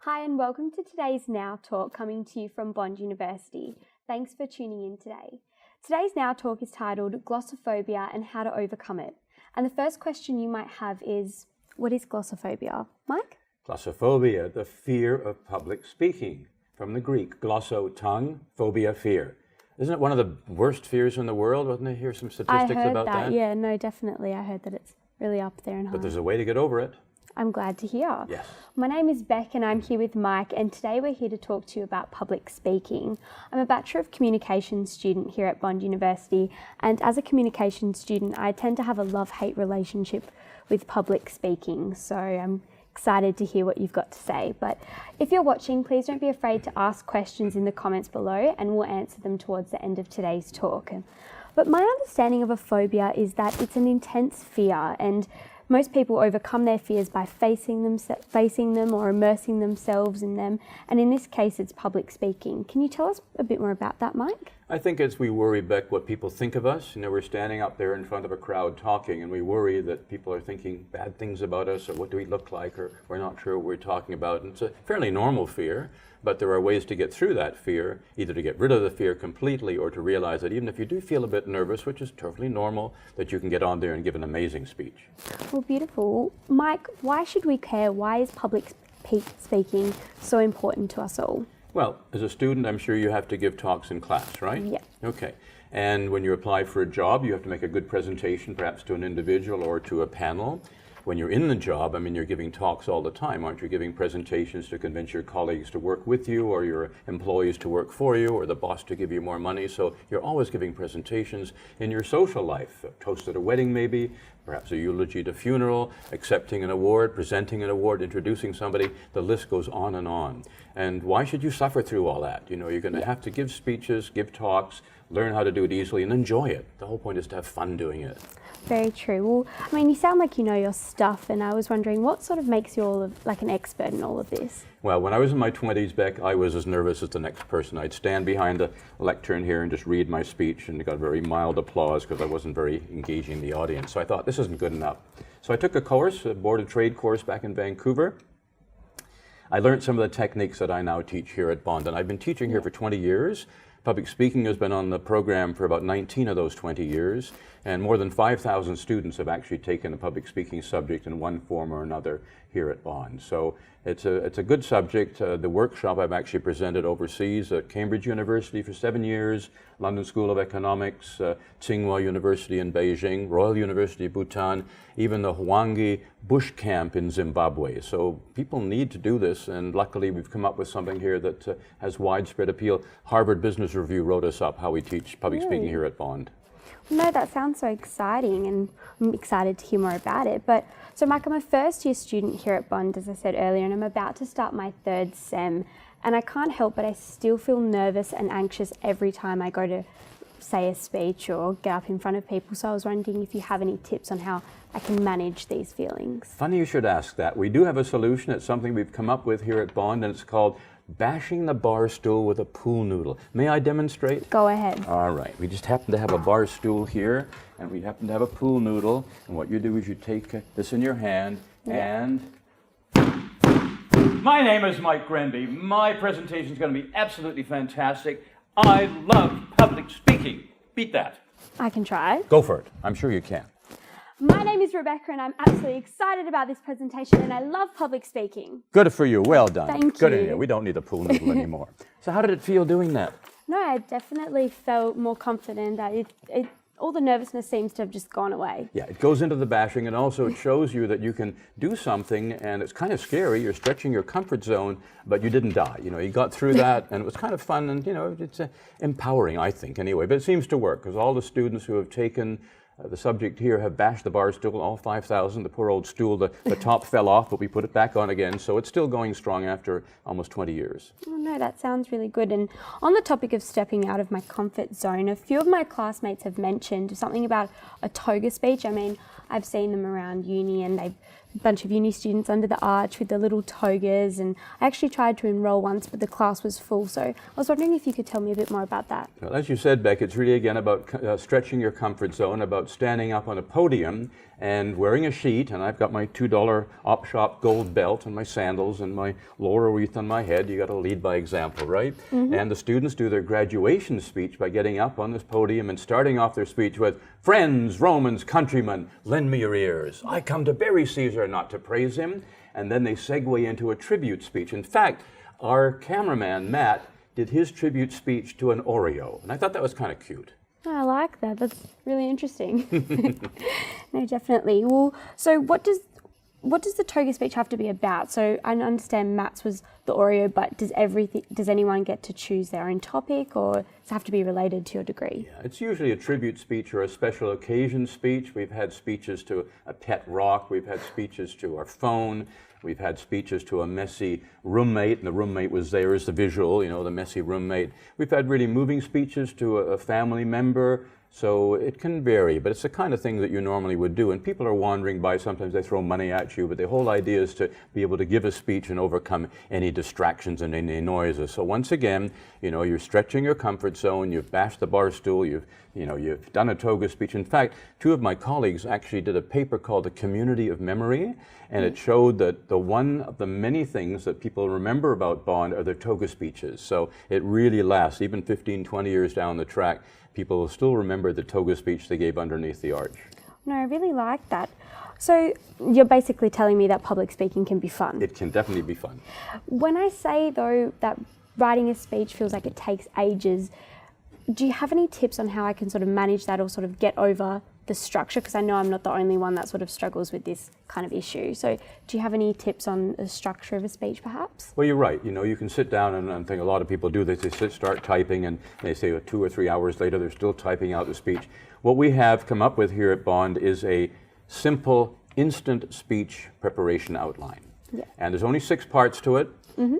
Hi and welcome to today's Now Talk coming to you from Bond University. Thanks for tuning in today. Today's Now Talk is titled Glossophobia and How to Overcome It. And the first question you might have is, what is glossophobia? Mike? Glossophobia, the fear of public speaking. From the Greek, glosso, tongue, phobia, fear. Isn't it one of the worst fears in the world? Wasn't there here some statistics about that? I heard that, yeah, no, definitely. I heard that it's really up there and high. But there's a way to get over it. I'm glad to hear. Yes. My name is Beck and I'm here with Mike, and today we're here to talk to you about public speaking. I'm a Bachelor of Communications student here at Bond University, and as a communications student I tend to have a love-hate relationship with public speaking, so I'm excited to hear what you've got to say. But if you're watching, please don't be afraid to ask questions in the comments below and we'll answer them towards the end of today's talk. But my understanding of a phobia is that it's an intense fear, and most people overcome their fears by facing them or immersing themselves in them, and in this case it's public speaking. Can you tell us a bit more about that, Mike? I think as we worry, Beck, what people think of us, we're standing up there in front of a crowd talking and we worry that people are thinking bad things about us, or what do we look like, or we're not sure what we're talking about. And it's a fairly normal fear, but there are ways to get through that fear, either to get rid of the fear completely or to realize that even if you do feel a bit nervous, which is totally normal, that you can get on there and give an amazing speech. Well, beautiful. Mike, why should we care? Why is public speaking so important to us all? Well, as a student, I'm sure you have to give talks in class, right? Yeah. Okay. And when you apply for a job, you have to make a good presentation, perhaps to an individual or to a panel. When you're in the job, you're giving talks all the time, aren't you? Giving presentations to convince your colleagues to work with you, or your employees to work for you, or the boss to give you more money. So you're always giving presentations. In your social life, a toast at a wedding maybe, perhaps a eulogy at a funeral, accepting an award, presenting an award, introducing somebody, the list goes on and on. And why should you suffer through all that? You're going to have to give speeches, give talks, learn how to do it easily and enjoy it. The whole point is to have fun doing it. Very true. Well, you sound like you know your stuff, and I was wondering what sort of makes you all like an expert in all of this? Well, when I was in my 20s, Beck, I was as nervous as the next person. I'd stand behind the lectern here and just read my speech, and got very mild applause because I wasn't very engaging in the audience. So I thought, this isn't good enough. So I took a course, a Board of Trade course back in Vancouver. I learned some of the techniques that I now teach here at Bond, and I've been teaching here for 20 years. Public speaking has been on the program for about 19 of those 20 years, and more than 5,000 students have actually taken the public speaking subject in one form or another here at Bond. So it's a good subject. The workshop I've actually presented overseas at Cambridge University for 7 years, London School of Economics, Tsinghua University in Beijing, Royal University of Bhutan, even the Hwange Bush Camp in Zimbabwe. So people need to do this, and luckily we've come up with something here that has widespread appeal. Harvard Business Review wrote us up how we teach public speaking here at Bond. No, that sounds so exciting, and I'm excited to hear more about it. But so Mike, I'm a first year student here at Bond, as I said earlier, and I'm about to start my third sem, and I can't help but I still feel nervous and anxious every time I go to say a speech or get up in front of people. So I was wondering if you have any tips on how I can manage these feelings. Funny you should ask that. We do have a solution. It's something we've come up with here at Bond, and it's called bashing the bar stool with a pool noodle. May I demonstrate? Go ahead. All right. We just happen to have a bar stool here, and we happen to have a pool noodle. And what you do is you take this in your hand and... My name is Mike Grenby. My presentation is going to be absolutely fantastic. I love public speaking. Beat that. I can try. Go for it. I'm sure you can. My name is Rebecca, and I'm absolutely excited about this presentation, and I love public speaking. Good for you. Well done. Thank Good you. on you. We don't need a pool noodle anymore. So how did it feel doing that? No, I definitely felt more confident. That all the nervousness seems to have just gone away. Yeah, it goes into the bashing, and also it shows you that you can do something, and it's kind of scary. You're stretching your comfort zone, but you didn't die. You got through that, and it was kind of fun, and it's empowering, I think, anyway. But it seems to work, because all the students who have taken the subject here have bashed the bar stool, all 5,000. The poor old stool, the top fell off, but we put it back on again. So it's still going strong after almost 20 years. Oh no, that sounds really good. And on the topic of stepping out of my comfort zone, a few of my classmates have mentioned something about a toga speech. I've seen them around uni, and a bunch of uni students under the arch with their little togas, and I actually tried to enroll once, but the class was full. So I was wondering if you could tell me a bit more about that. Well, as you said, Beck, it's really again about stretching your comfort zone, about standing up on a podium and wearing a sheet, and I've got my $2 Op Shop gold belt and my sandals and my laurel wreath on my head. You got to lead by example, right? And the students do their graduation speech by getting up on this podium and starting off their speech with, "Friends, Romans, countrymen, lend me your ears. I come to bury Caesar, not to praise him." And then they segue into a tribute speech. In fact, our cameraman, Matt, did his tribute speech to an Oreo, and I thought that was kind of cute. I like that. That's really interesting. No, definitely. Well, so what does the toga speech have to be about? So I understand Matt's was the Oreo, but does anyone get to choose their own topic, or does it have to be related to your degree? Yeah, it's usually a tribute speech or a special occasion speech. We've had speeches to a pet rock. We've had speeches to our phone. We've had speeches to a messy roommate, and the roommate was there as the visual, the messy roommate. We've had really moving speeches to a family member. So it can vary, but it's the kind of thing that you normally would do. And people are wandering by, sometimes they throw money at you, but the whole idea is to be able to give a speech and overcome any distractions and any noises. So once again, you're stretching your comfort zone, you've bashed the bar stool, you've done a toga speech. In fact, two of my colleagues actually did a paper called The Community of Memory, and it showed that one of the many things that people remember about Bond are their toga speeches. So it really lasts, even 15, 20 years down the track. People will still remember the toga speech they gave underneath the arch. No, I really like that. So you're basically telling me that public speaking can be fun. It can definitely be fun. When I say, though, that writing a speech feels like it takes ages, do you have any tips on how I can sort of manage that or sort of get over the structure? Because I know I'm not the only one that sort of struggles with this kind of issue. So do you have any tips on the structure of a speech, perhaps? Well, you're right. You can sit down and think a lot of people do this. They start typing, and they say 2 or 3 hours later they're still typing out the speech. What we have come up with here at Bond is a simple, instant speech preparation outline. Yeah. And there's only 6 parts to it.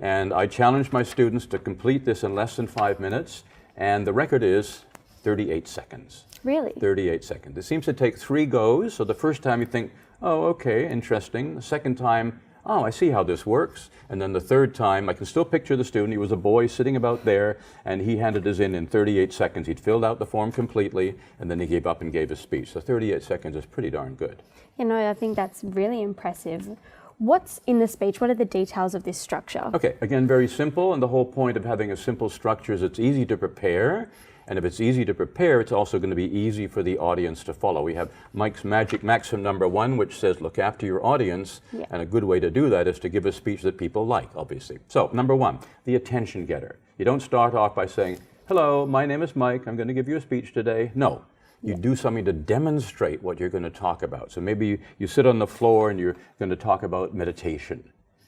And I challenge my students to complete this in less than 5 minutes. And the record is 38 seconds. Really? 38 seconds. It seems to take 3 goes. So the first time you think, oh, okay, interesting. The second time, oh, I see how this works. And then the third time, I can still picture the student. He was a boy sitting about there, and he handed his in 38 seconds. He'd filled out the form completely, and then he gave up and gave his speech. So 38 seconds is pretty darn good. I think that's really impressive. What's in the speech? What are the details of this structure? Okay, again, very simple, and the whole point of having a simple structure is it's easy to prepare. And if it's easy to prepare, it's also going to be easy for the audience to follow. We have Mike's magic maxim number 1, which says look after your audience. Yeah. And a good way to do that is to give a speech that people like, obviously. So, number 1, the attention getter. You don't start off by saying, hello, my name is Mike, I'm going to give you a speech today. No. You do something to demonstrate what you're going to talk about. So maybe you sit on the floor and you're going to talk about meditation,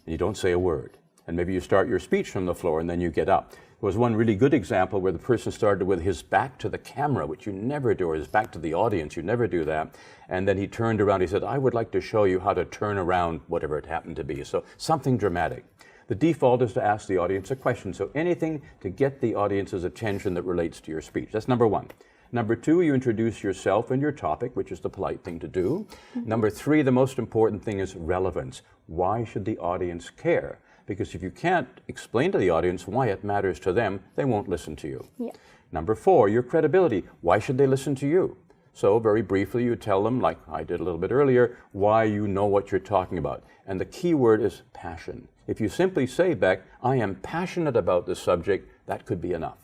and you don't say a word. And maybe you start your speech from the floor and then you get up. There was one really good example where the person started with his back to the camera, which you never do, or his back to the audience, you never do that. And then he turned around, he said, I would like to show you how to turn around whatever it happened to be. So something dramatic. The default is to ask the audience a question. So anything to get the audience's attention that relates to your speech. That's number 1. Number 2, you introduce yourself and your topic, which is the polite thing to do. Number 3, the most important thing is relevance. Why should the audience care? Because if you can't explain to the audience why it matters to them, they won't listen to you. Yeah. Number 4, your credibility. Why should they listen to you? So very briefly, you tell them, like I did a little bit earlier, why you know what you're talking about. And the key word is passion. If you simply say back, I am passionate about this subject, that could be enough.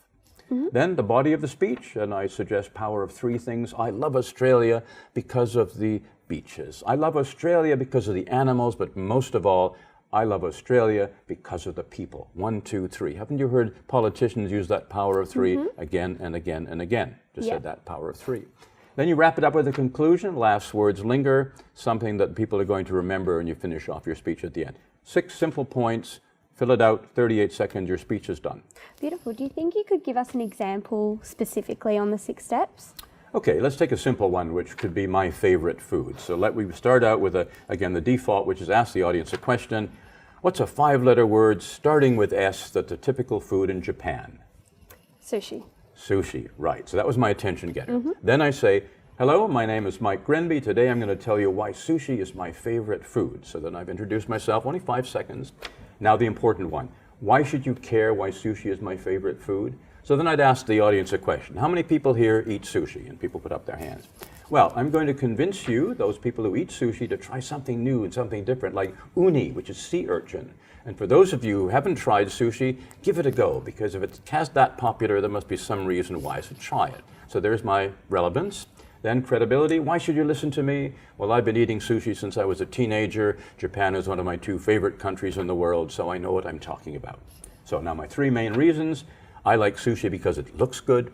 Then the body of the speech, and I suggest power of 3 things. I love Australia because of the beaches. I love Australia because of the animals, but most of all, I love Australia because of the people. 1, 2, 3. Haven't you heard politicians use that power of 3 again and again and again? Just said that power of 3. Then you wrap it up with a conclusion. Last words linger, something that people are going to remember, and you finish off your speech at the end. 6 simple points. Fill it out, 38 seconds, your speech is done. Beautiful. Do you think you could give us an example specifically on the 6 steps? Okay, let's take a simple one, which could be my favorite food. So we start out with, again, the default, which is ask the audience a question. What's a 5-letter word starting with S that's a typical food in Japan? Sushi. Sushi, right. So that was my attention getter. Then I say, hello, my name is Mike Grenby. Today I'm going to tell you why sushi is my favorite food. So then I've introduced myself, only 5 seconds. Now the important one. Why should you care why sushi is my favorite food? So then I'd ask the audience a question. How many people here eat sushi? And people put up their hands. Well, I'm going to convince you, those people who eat sushi, to try something new and something different, like uni, which is sea urchin. And for those of you who haven't tried sushi, give it a go, because if it's that popular, there must be some reason why, so try it. So there's my relevance. Then credibility. Why should you listen to me? Well, I've been eating sushi since I was a teenager. Japan is one of my 2 favorite countries in the world, so I know what I'm talking about. So now my 3 main reasons. I like sushi because it looks good.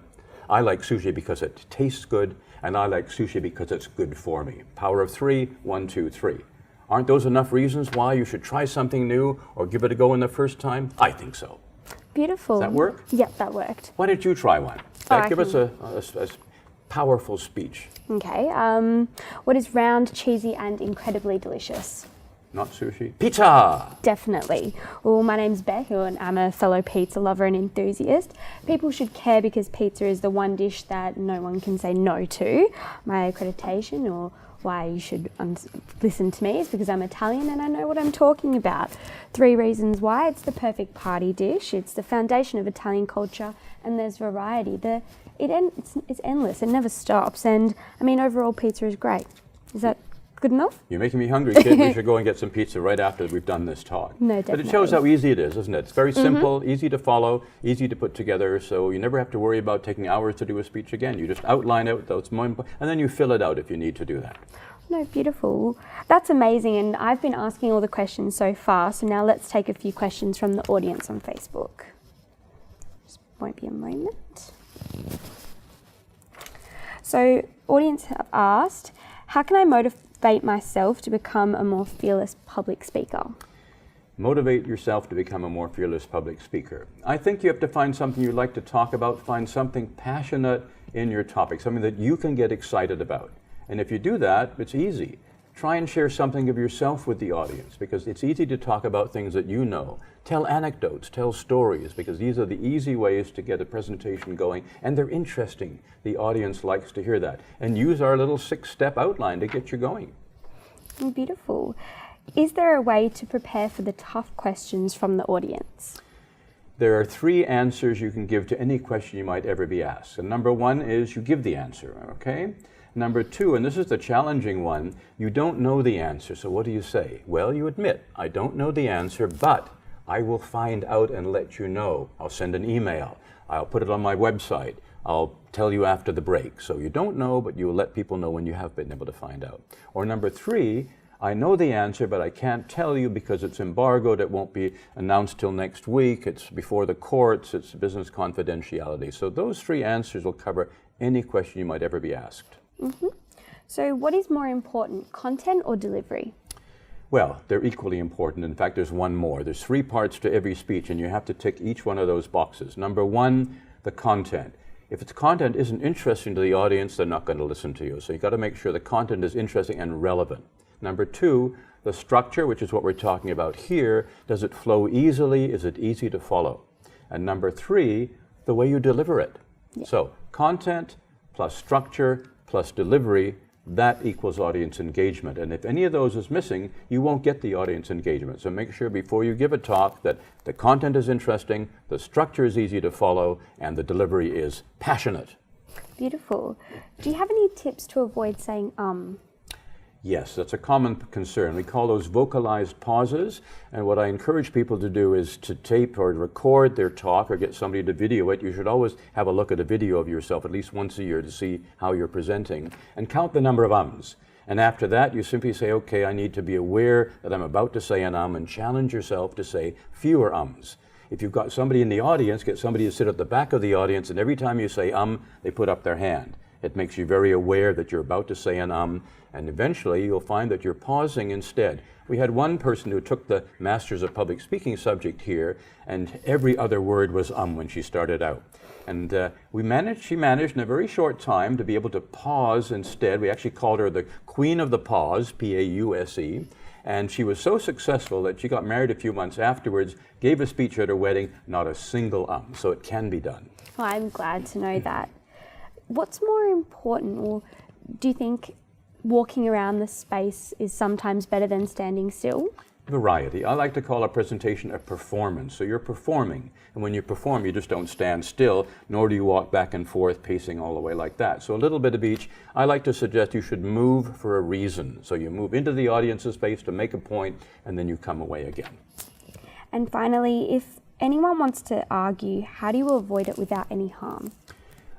I like sushi because it tastes good. And I like sushi because it's good for me. Power of 3, 1, 2, 3. Aren't those enough reasons why you should try something new or give it a go in the first time? I think so. Beautiful. Does that work? Yep, that worked. Why don't you try one? Give us a powerful speech. Okay. What is round, cheesy, and incredibly delicious? Not sushi. Pizza! Definitely. Well, my name's Beck, and I'm a fellow pizza lover and enthusiast. People should care because pizza is the one dish that no one can say no to. My accreditation, or why you should listen to me, is because I'm Italian and I know what I'm talking about. 3 reasons why. It's the perfect party dish. It's the foundation of Italian culture, and there's variety. It's endless. It never stops. And I mean, overall, pizza is great. Is that good enough? You're making me hungry, kid. We should go and get some pizza right after we've done this talk. No, But definitely. it shows how easy it is, doesn't it? It's very simple, easy to follow, easy to put together, so you never have to worry about taking hours to do a speech again. You just outline it, and then you fill it out if you need to do that. No, beautiful. That's amazing. And I've been asking all the questions so far, so now let's take a few questions from the audience on Facebook. Just won't be a moment. So, audience have asked, how can I motivate myself to become a more fearless public speaker? Motivate yourself to become a more fearless public speaker. I think you have to find something you like to talk about, find something passionate in your topic, something that you can get excited about. And if you do that, it's easy. Try and share something of yourself with the audience, because it's easy to talk about things that you know. Tell anecdotes, tell stories, because these are the easy ways to get a presentation going, and they're interesting. The audience likes to hear that. And use our little 6-step outline to get you going. Beautiful. Is there a way to prepare for the tough questions from the audience? There are 3 answers you can give to any question you might ever be asked. And number 1 is you give the answer, okay? Number 2, and this is the challenging one, you don't know the answer, so what do you say? Well, you admit, I don't know the answer, but I will find out and let you know. I'll send an email. I'll put it on my website. I'll tell you after the break. So you don't know, but you will let people know when you have been able to find out. Or number 3, I know the answer, but I can't tell you because it's embargoed. It won't be announced till next week. It's before the courts. It's business confidentiality. So those 3 answers will cover any question you might ever be asked. So what is more important, content or delivery? Well, they're equally important. In fact, there's one more. There's 3 parts to every speech, and you have to tick each one of those boxes. Number 1, the content. If its content isn't interesting to the audience, they're not going to listen to you. So you've got to make sure the content is interesting and relevant. Number 2, the structure, which is what we're talking about here. Does it flow easily? Is it easy to follow? And number 3, the way you deliver it. Yeah. So content plus structure plus delivery, that equals audience engagement. And if any of those is missing, you won't get the audience engagement. So make sure before you give a talk that the content is interesting, the structure is easy to follow, and the delivery is passionate. Beautiful. Do you have any tips to avoid saying Yes, that's a common concern. We call those vocalized pauses, and what I encourage people to do is to tape or record their talk or get somebody to video it. You should always have a look at a video of yourself at least once a year to see how you're presenting, and count the number of ums. And after that, you simply say, okay, I need to be aware that I'm about to say an and challenge yourself to say fewer ums. If you've got somebody in the audience, get somebody to sit at the back of the audience, and every time you say they put up their hand. It makes you very aware that you're about to say an and eventually you'll find that you're pausing instead. We had one person who took the Masters of Public Speaking subject here, and every other word was when she started out. And she managed in a very short time to be able to pause instead. We actually called her the Queen of the Pause, P-A-U-S-E. And she was so successful that she got married a few months afterwards, gave a speech at her wedding, not a single so it can be done. Well, I'm glad to know that. What's more important, or do you think walking around the space is sometimes better than standing still? variety. I like to call a presentation a performance. So you're performing, and when you perform, you just don't stand still, nor do you walk back and forth, pacing all the way like that. So a little bit of each. I like to suggest you should move for a reason. So you move into the audience's space to make a point, and then you come away again. And finally, if anyone wants to argue, how do you avoid it without any harm?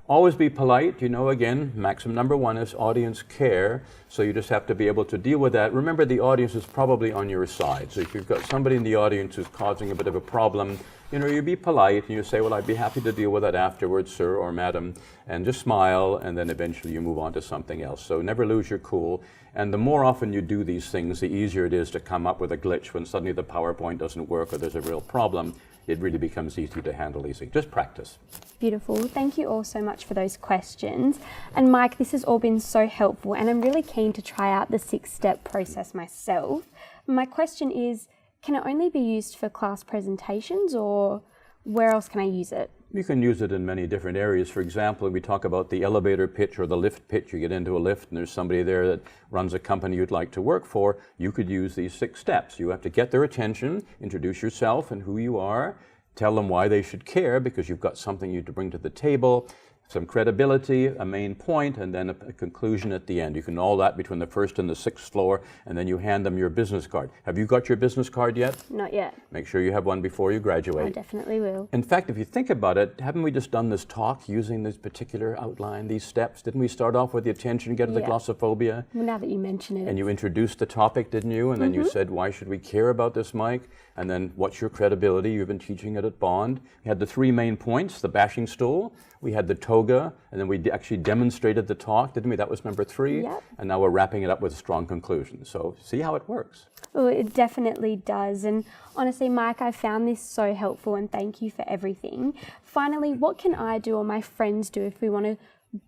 Always be polite. You know, again, maxim number one is audience care. So you just have to be able to deal with that. Remember, the audience is probably on your side. So if you've got somebody in the audience who's causing a bit of a problem, you know, you be polite and you say, well, I'd be happy to deal with that afterwards, sir or madam, and just smile, and then eventually you move on to something else. So never lose your cool. And the more often you do these things, the easier it is to come up with a glitch when suddenly the PowerPoint doesn't work or there's a real problem. It really becomes easy to handle easy. Just practice. Beautiful. Thank you all so much for those questions. And Mike, this has all been so helpful, and I'm really keen to try out the 6-step process myself. My question is, can it only be used for class presentations, or where else can I use it? You can use it in many different areas. For example, we talk about the elevator pitch or the lift pitch. You get into a lift and there's somebody there that runs a company you'd like to work for. You could use these 6 steps. You have to get their attention, introduce yourself and who you are, tell them why they should care because you've got something you to bring to the table, some credibility, a main point, and then a conclusion at the end. You can all that between the 1st and the 6th floor, and then you hand them your business card. Have you got your business card yet? Not yet. Make sure you have one before you graduate. I definitely will. In fact, if you think about it, haven't we just done this talk using this particular outline, these steps? Didn't we start off with the attention, get to the glossophobia? Well, now that you mention it. And you introduced the topic, didn't you? And then you said, why should we care about this, Mike? And then what's your credibility? You've been teaching it at Bond. We had the 3 main points, the bashing stool, we had the toga, and then we actually demonstrated the talk, didn't we? That was number 3. Yep. And now we're wrapping it up with a strong conclusion. So see how it works. Well, it definitely does. And honestly, Mike, I found this so helpful, and thank you for everything. Finally, what can I do or my friends do if we want to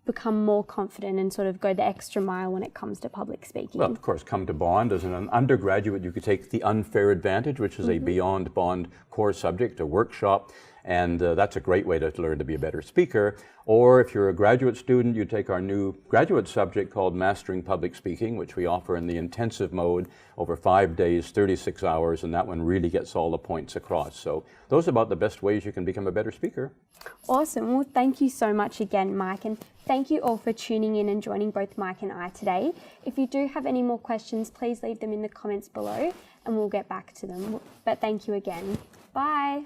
become more confident and sort of go the extra mile when it comes to public speaking? Well, of course, come to Bond. As an undergraduate, you could take the Unfair Advantage, which is a beyond Bond core subject, a workshop, and that's a great way to learn to be a better speaker. Or if you're a graduate student, you take our new graduate subject called Mastering Public Speaking, which we offer in the intensive mode over 5 days, 36 hours, and that one really gets all the points across. So those are about the best ways you can become a better speaker. Awesome. Well, thank you so much again, Mike, and thank you all for tuning in and joining both Mike and I today. If you do have any more questions, please leave them in the comments below and we'll get back to them. But thank you again. Bye.